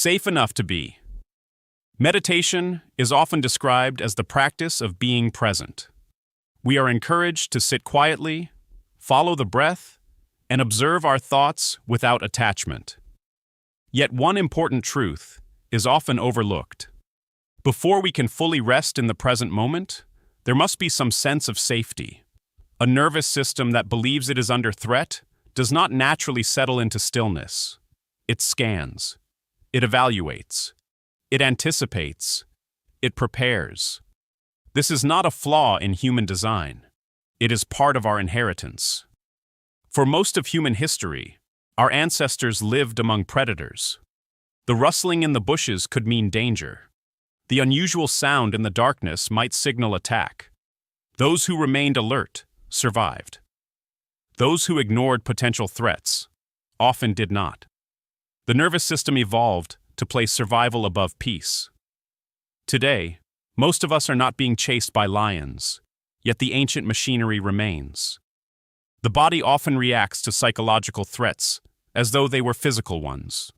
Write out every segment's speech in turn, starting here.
Safe enough to be. Meditation is often described as the practice of being present. We are encouraged to sit quietly, follow the breath, and observe our thoughts without attachment. Yet one important truth is often overlooked. Before we can fully rest in the present moment, there must be some sense of safety. A nervous system that believes it is under threat does not naturally settle into stillness. It scans. It evaluates. It anticipates. It prepares. This is not a flaw in human design. It is part of our inheritance. For most of human history, our ancestors lived among predators. The rustling in the bushes could mean danger. The unusual sound in the darkness might signal attack. Those who remained alert survived. Those who ignored potential threats often did not. The nervous system evolved to place survival above peace. Today, most of us are not being chased by lions, yet the ancient machinery remains. The body often reacts to psychological threats as though they were physical ones.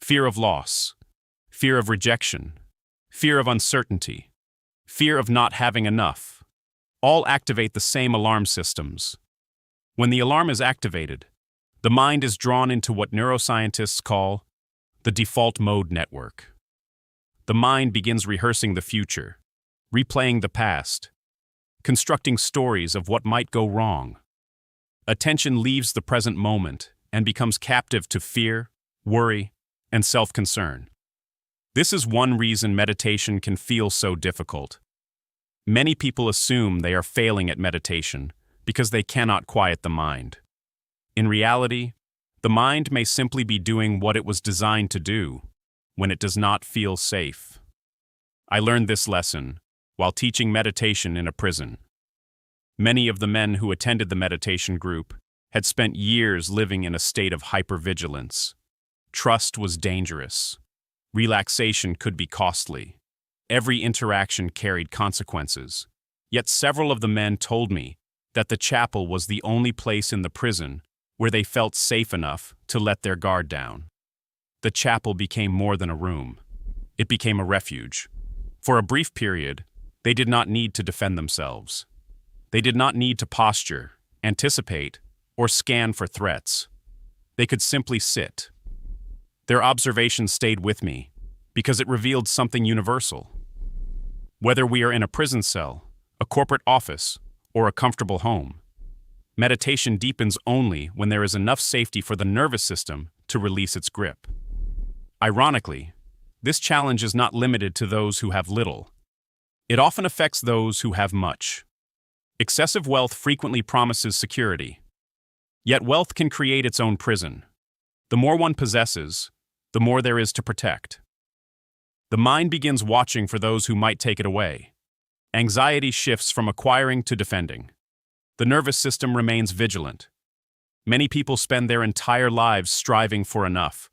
Fear of loss, fear of rejection, fear of uncertainty, fear of not having enough, all activate the same alarm systems. When the alarm is activated, the mind is drawn into what neuroscientists call the default mode network. The mind begins rehearsing the future, replaying the past, constructing stories of what might go wrong. Attention leaves the present moment and becomes captive to fear, worry, and self-concern. This is one reason meditation can feel so difficult. Many people assume they are failing at meditation because they cannot quiet the mind. In reality, the mind may simply be doing what it was designed to do when it does not feel safe. I learned this lesson while teaching meditation in a prison. Many of the men who attended the meditation group had spent years living in a state of hypervigilance. Trust was dangerous. Relaxation could be costly. Every interaction carried consequences. Yet several of the men told me that the chapel was the only place in the prison where they felt safe enough to let their guard down. The chapel became more than a room. It became a refuge. For a brief period, they did not need to defend themselves. They did not need to posture, anticipate, or scan for threats. They could simply sit. Their observation stayed with me because it revealed something universal. Whether we are in a prison cell, a corporate office, or a comfortable home, meditation deepens only when there is enough safety for the nervous system to release its grip. Ironically, this challenge is not limited to those who have little. It often affects those who have much. Excessive wealth frequently promises security. Yet wealth can create its own prison. The more one possesses, the more there is to protect. The mind begins watching for those who might take it away. Anxiety shifts from acquiring to defending. The nervous system remains vigilant. Many people spend their entire lives striving for enough,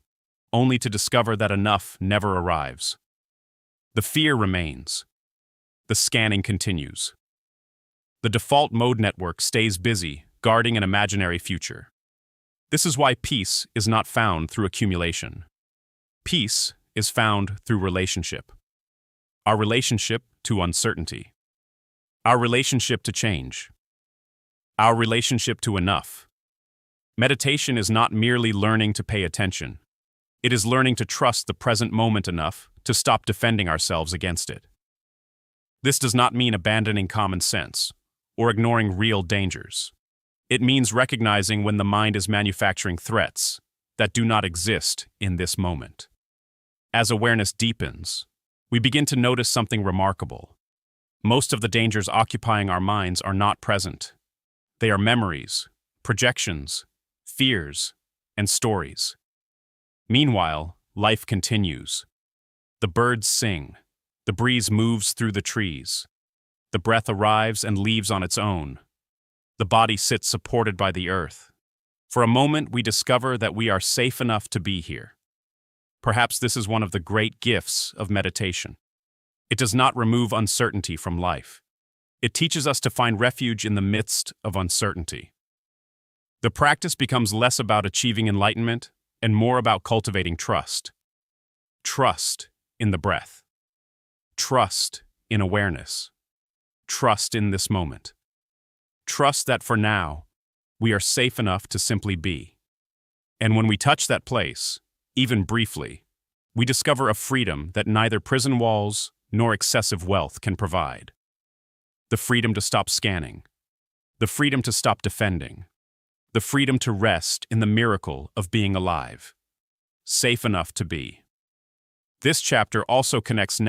only to discover that enough never arrives. The fear remains. The scanning continues. The default mode network stays busy, guarding an imaginary future. This is why peace is not found through accumulation. Peace is found through relationship. Our relationship to uncertainty. Our relationship to change. Our relationship to enough. Meditation is not merely learning to pay attention. It is learning to trust the present moment enough to stop defending ourselves against it. This does not mean abandoning common sense or ignoring real dangers. It means recognizing when the mind is manufacturing threats that do not exist in this moment. As awareness deepens, we begin to notice something remarkable. Most of the dangers occupying our minds are not present. They are memories, projections, fears, and stories. Meanwhile, life continues. The birds sing. The breeze moves through the trees. The breath arrives and leaves on its own. The body sits supported by the earth. For a moment, we discover that we are safe enough to be here. Perhaps this is one of the great gifts of meditation. It does not remove uncertainty from life. It teaches us to find refuge in the midst of uncertainty. The practice becomes less about achieving enlightenment and more about cultivating trust. trust in the breath, trust in awareness, trust in this moment. Trust that for now, we are safe enough to simply be. And when we touch that place, even briefly, we discover a freedom that neither prison walls nor excessive wealth can provide. The freedom to stop scanning, the freedom to stop defending, the freedom to rest in the miracle of being alive, safe enough to be. This chapter also connects